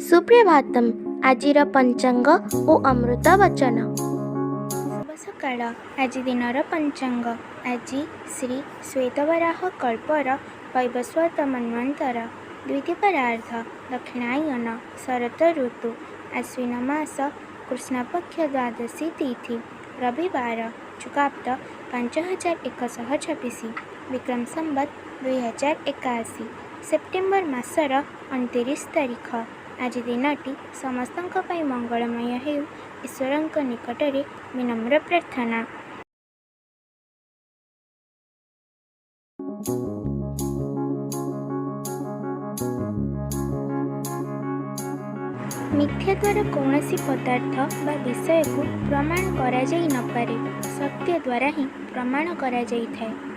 सुप्रभातम। आजिर पंचांग ओ अमृत वचन। शुभ सकाळ। आज दिनर पंचांग। आज श्री श्वेतवराह कल्पर वैवस्वत मन्वंतर द्वितीयपरार्ध दक्षिणायन शरत ऋतु आश्विन मास कृष्णपक्ष द्वादशी तिथि रविवार चुकाप्त 5126 विक्रम संवत 2081 सेप्टेम्बर मासर 29 तारीख। आज दिनटी समस्तंक पाई मंगलमय हेउ ईश्वरंक निकटरे विनम्र प्रार्थना। मिथ्या द्वारा कौनसी पदार्थ बा विषय को प्रमाण करा जाई न पारे, सत्य द्वारा ही प्रमाण करा जाई थाए।